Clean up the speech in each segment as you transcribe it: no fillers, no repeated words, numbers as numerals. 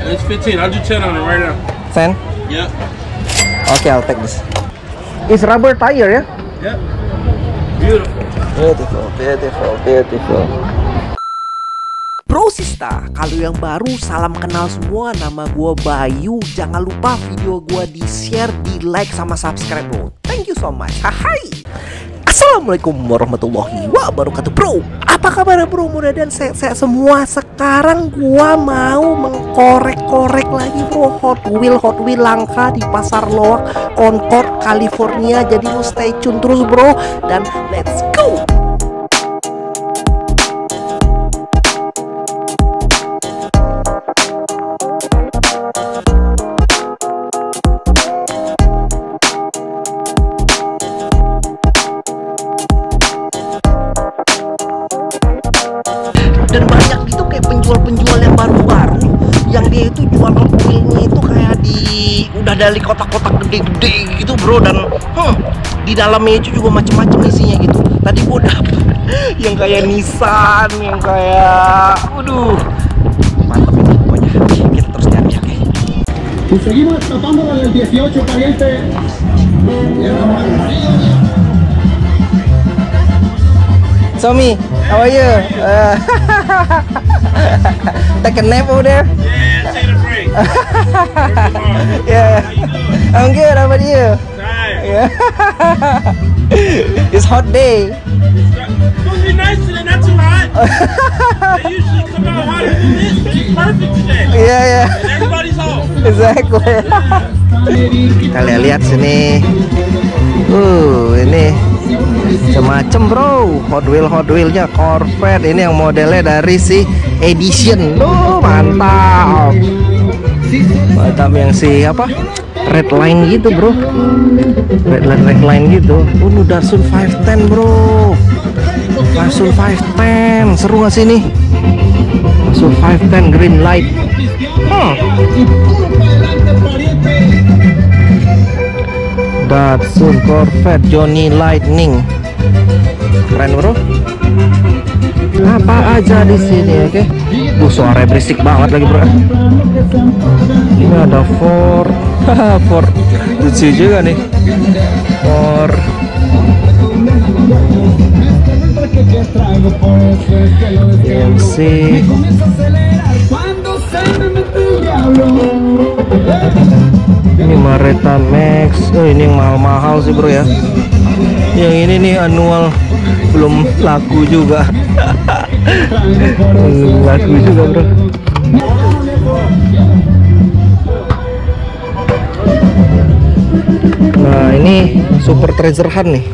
It's 15. I'll do 10 on it right now. 10? Yep. Okay, I'll take this. It's rubber tire ya? Yep. Beautiful. Beautiful, beautiful, beautiful. Bro Sista, kalau yang baru salam kenal semua, nama gua Bayu. Jangan lupa video gua di share, di like sama subscribe bro. Thank you so much. Hai. Assalamualaikum warahmatullahi wabarakatuh bro. Apa kabar bro? Mudah-mudahan sehat-sehat semua. Sekarang gua mau mengkorek-korek lagi bro Hot Wheel langka di pasar Loak Concord, California. Jadi lu stay tune terus bro. Dan let's go. Dan banyak itu kayak penjual-penjual yang baru-baru yang dia itu jual mobilnya itu kayak udah dari kotak-kotak gede-gede gitu bro. Dan di dalamnya itu juga macam-macam isinya gitu. Tadi gua dapet yang kayak Nissan, yang kayak waduh mantap ini pokoknya. Kita terus cari ya. Y seguimos tapando el 18 caliente. Somi, how are you? Take a nap over there? Yeah, take a break. Yeah, I'm good. How about you? Tired. Yeah. It's hot day. It's supposed to be nice today, not too hot. They usually come out hotter than this, but it's perfect today. Yeah, yeah. And everybody's home. Exactly. Kita lihat sini. Ini macam-macam bro. Hot Wheelnya Corvette. Ini yang modelnya dari si Edition. Mantap. Mantap yang si apa? Red line gitu bro. Red line gitu. Datsun 510 bro. Datsun 510. Seru gak sih ini? Datsun 510 green light. Datsun Corvette Johnny Lightning. Keren bro. Apa aja di sini, oke? Suara berisik banget lagi bro. Ini ada Ford. Ford lucu juga nih. Ford. GMC. Ini Maretta Max. Ini yang mahal-mahal sih bro ya. Yang ini nih annual belum laku juga. Belum laku juga bro. Nah ini Super Treasure Hunt nih.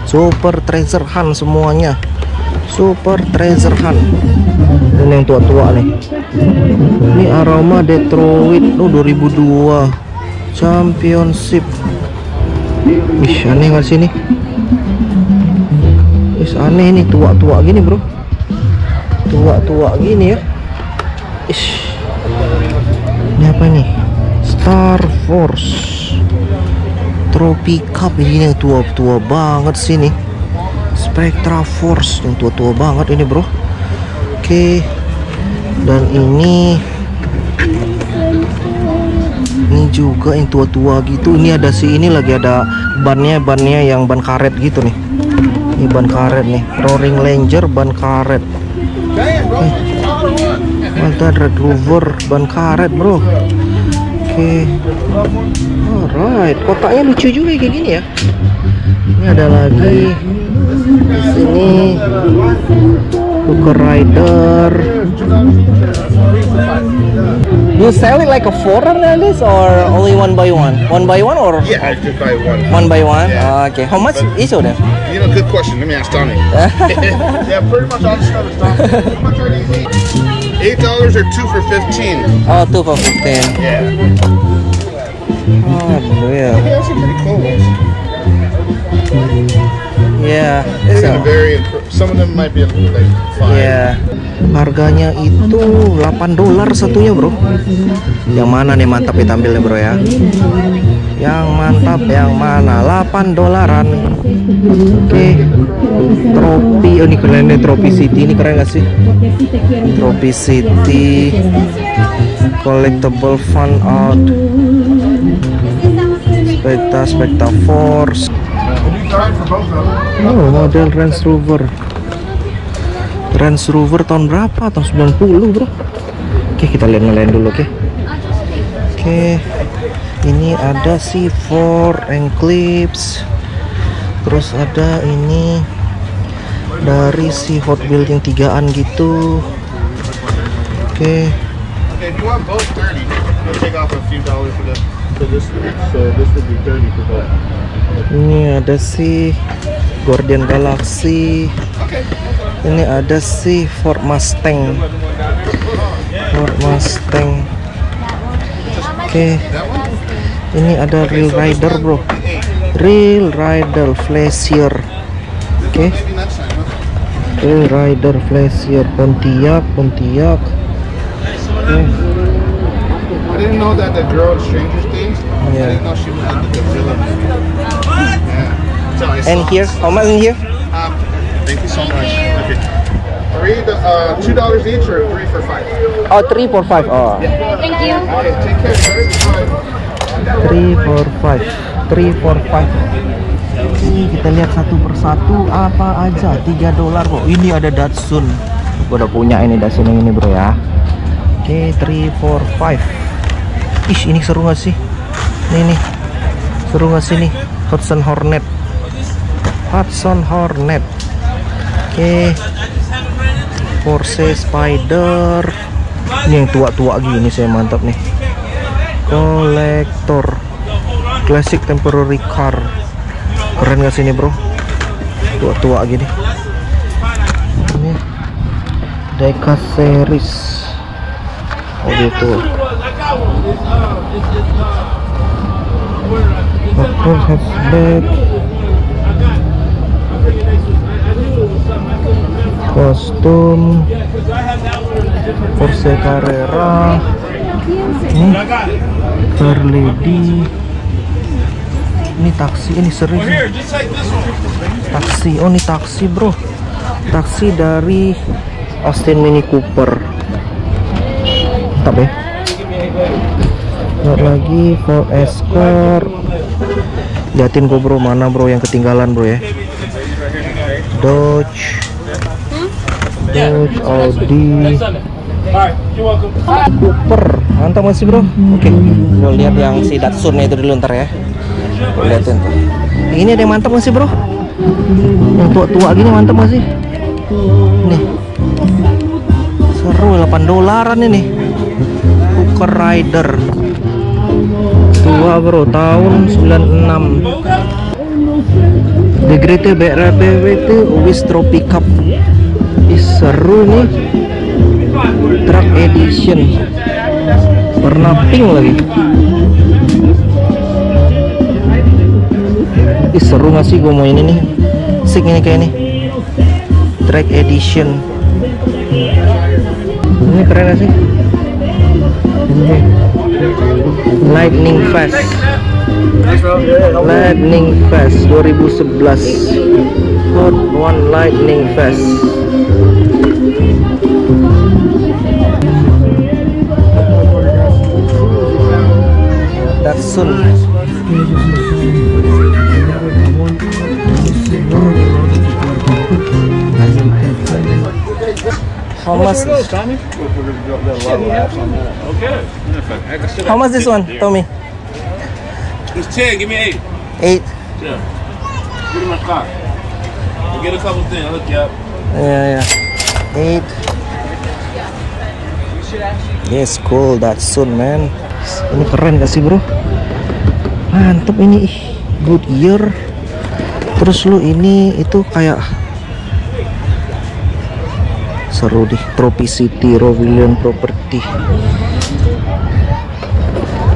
Super Treasure Hunt semuanya. Super Treasure Hunt. Ini yang tua-tua nih. Ini Aroma Detroit 2002 Championship. Wih, aneh gak sih ini? Wih, aneh ini, tua-tua gini bro. Tua-tua gini ya. Ish. Ini apa nih? Star Force Trophy Cup. Ini yang tua-tua banget sih nih. Spectra Force yang tua-tua banget ini bro. Oke. Dan ini juga yang tua-tua gitu. Ini ada ini lagi ada bannya yang ban karet gitu nih. Ini ban karet nih, Roaring Ranger ban karet. Mantap, Red Rover ban karet bro. Oke. Alright, kotaknya lucu juga kayak gini ya. Ini ada lagi di sini Hooker Rider. You sell it like a foreign Alice or only one by one? One by one or? Yeah, just by one. One by one? Yeah. Okay. How much each of them? You know, good question. Let me ask Donnie. Yeah, pretty much all the stuff is done. How much are these? $8 or 2 for 15? Oh, 2 for 15. Yeah. Oh, yeah. Those are pretty cool ones. Yeah. They're gonna vary. Some of them might be like 5. Yeah. Harganya itu $8 satunya bro. Yang mana nih mantap ditampilnya bro ya? Yang mantap yang mana? $8. Oke. Tropi. Oh ini keren nih, Tropi City. Ini keren gak sih? Tropi City. collectible fun out, Specta Force. Oh, model Range Rover tahun berapa? Tahun 90 bro. Oke, kita lihat dulu. Oke, ini ada si Ford Eclipse, terus ada ini dari si Hot Wheels yang 3-an gitu. Oke. If you want both 30, we'll take off a few dollars for this. So this would be 30 for both. Ini ada si Guardian Galaxy. Ini ada si Ford Mustang. Oke. Ini ada Real Rider bro. Real Rider Flasher. Oke. Real Rider Flasher Pontiac. Okay. I didn't know that the girl in Stranger Things. Yeah. I didn't know she was like the villain. Yeah. So I And saw- here, how much in here? Thank you so much. Okay. $2 each or 3 for 5? Oh, 3 for 5. Oh. Thank you. Okay, take care, sir. 3 for 5. Oke, kita lihat satu persatu apa aja. $3 bro. Ini ada Datsun. Gua udah punya ini Datsun yang ini bro ya. Oke, 3 for 5. Ih, ini seru gak sih? Nih. Seru gak sih nih? Hudson Hornet. Oke. Porsche Spider. Ini yang tua-tua gini saya mantap nih. Kolektor. Classic temporary car. Keren gak sih ini bro? Tua-tua gini. Ini Deca series. Oh gitu. Hatchback. Kostum Porsche Carrera. Lady. Ini taksi, ini serius. Taksi, oh ini taksi bro. Taksi dari Austin Mini Cooper. Mantap ya. Lihat lagi Ford Escort. Liatin kok bro, mana bro yang ketinggalan bro ya. Dodge, Audi, Cooper. Mantap masih bro. Oke, lo lihat yang si Datsun itu dulu ntar ya. Lo liatin tuh. Ini ada yang mantap masih bro. Yang tua-tua gini mantap masih. Nih. Seru, $8 ini. Hooker Rider. Tua bro, tahun 96. The Great BRBW itu Wistro Pickup. Ih, seru nih. Truck Edition. Warna pink lagi. Ih, seru gak sih gue mau ini nih. Sik ini kayak ini. Track Edition. Ini keren gak sih? Ini Lightning Fast 2011. Hot One Lightning Fast. Datsun. How much this one, Tommy? It's 10. Give me 8. 8. Yeah. Give me my car. We'll get a couple things. I'll hook you up. Yeah. 8. Yes, cool. Datsun, man. Ini keren gak sih bro? Mantep ini. Goodyear. Terus lu ini itu kayak seru deh. Tropicity Rovilion Property.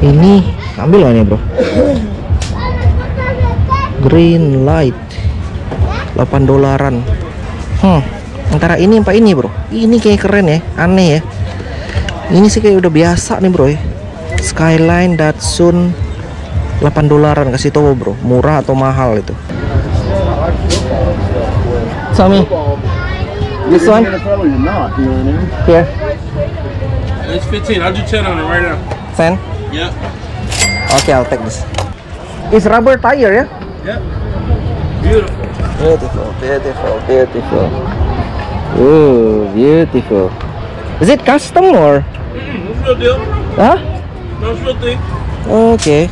Ini ambil gak nih bro? Green light $8. Antara ini apa ini bro? Ini kayak keren ya, aneh ya. Ini sih kayak udah biasa nih bro ya. Skyline Datsun $8. Kasih tau bro, murah atau mahal itu. Sami, this one? Here. It's 15. I'll do 10 on it right now. 10? Yep. Okay, I'll take this. It's rubber tire, yeah? Yep. Beautiful. Beautiful, beautiful, beautiful. Ooh, beautiful. Is it custom or? It's real deal. Huh? No, it's real thing. Okay.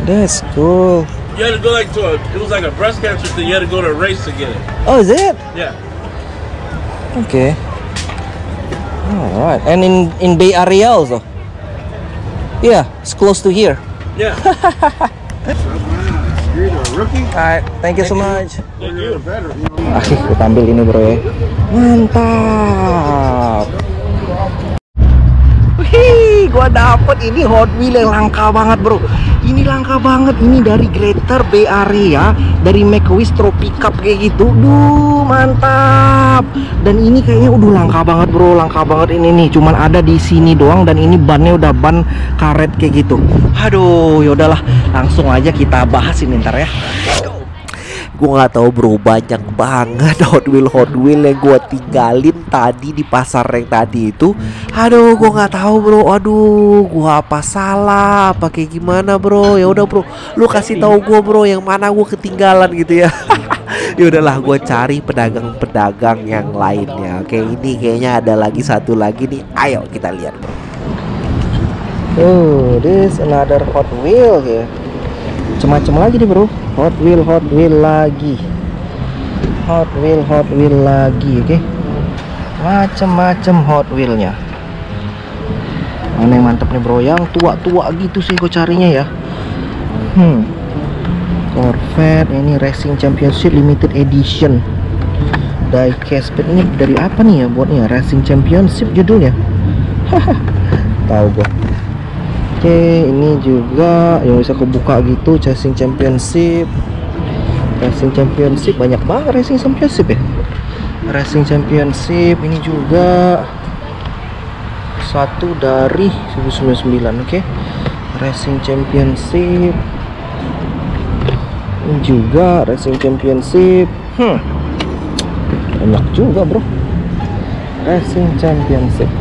That's cool. You had to go like it was like a breast cancer thing. You had to go to a race to get it. Oh, is it? Yeah. Okay. Alright. And in Bay Area also? Yeah, it's close to here. Yeah. You're either a rookie Alright, thank you so much. Thank or you're you. a veteran. Kita ambil ini bro ya. Mantap. Wih, gua dapet ini Hot Wheels yang langka banget bro. Ini langka banget. Ini dari Greater Bay Area, dari McQueen Tropic Cup kayak gitu. Duh, mantap. Dan ini kayaknya udah langka banget bro, langka banget ini nih. Cuman ada di sini doang dan ini bannya udah ban karet kayak gitu. Aduh, yaudahlah, langsung aja kita bahas ini ntar ya. Gue nggak tahu bro, banyak banget Hot Wheel yang gue tinggalin tadi di pasar yang tadi itu. Aduh, gue nggak tahu bro. Aduh, gue apa salah? Apa kayak gimana bro? Ya udah bro, lu kasih tahu gue bro, yang mana gue ketinggalan gitu ya. Ya udahlah, gue cari pedagang-pedagang yang lainnya. Oke, ini kayaknya ada lagi satu lagi nih. Ayo kita lihat bro. Oh, this another Hot Wheel ya. Macam-macam lagi nih bro. Hot Wheel lagi. Hot Wheel lagi, oke. Macam-macam Hot Wheelnya. Mana yang mantep nih bro? Yang tua-tua gitu sih gue carinya ya. Corvette ini Racing Championship Limited Edition. Diecast ini dari apa nih ya buatnya? Racing Championship judulnya. Tahu gue. Oke, ini juga yang bisa kebuka gitu, Racing Championship. Racing Championship banyak banget Racing Championship ya. Racing Championship ini juga satu dari 1999, oke. Racing Championship. Ini juga Racing Championship. Banyak juga, bro. Racing Championship.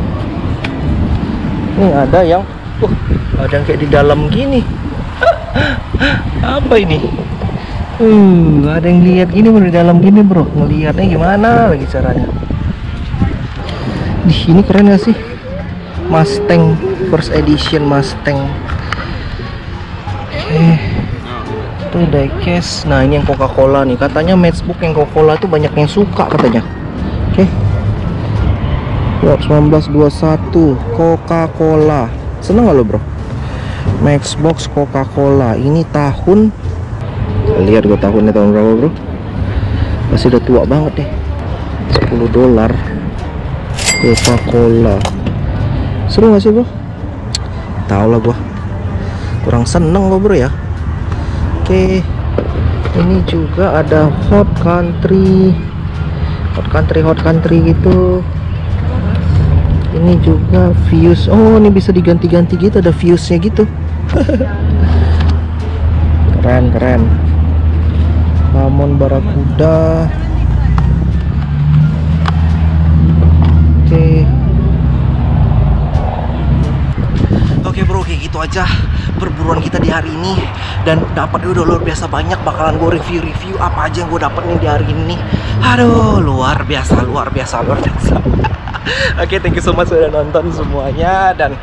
Ini ada yang ada yang kayak di dalam gini. Apa ini? Ada yang lihat gini bro, di dalam gini bro. Ngelihatnya gimana lagi caranya? Ini keren gak sih? Mustang First Edition Mustang. Itu diecast. Nah, ini yang Coca-Cola nih. Katanya Matchbook yang Coca-Cola itu banyak yang suka katanya. Oke. 1921 Coca-Cola. Seneng gak lo bro? Matchbox Coca-Cola. Ini tahun, lihat gue tahunnya tahun berapa bro? Masih udah tua banget deh. $10 Coca-Cola. Seru gak sih bro? Tau lah gua, kurang seneng gua bro ya. Oke, ini juga ada Hot Country gitu. Ini juga fuse. Oh, ini bisa diganti-ganti gitu, ada fuse-nya gitu. Keren. Ramon Barakuda. Oke bro, kayak gitu aja perburuan kita di hari ini. Dan dapatnya udah luar biasa banyak. Bakalan gue review apa aja yang gue dapet nih di hari ini. Aduh, luar biasa. Oke, thank you so much sudah nonton semuanya. Dan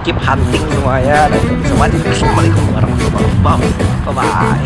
keep hunting semuanya. Dan thank you so much. Assalamualaikum warahmatullahi wabarakatuh. Bye bye.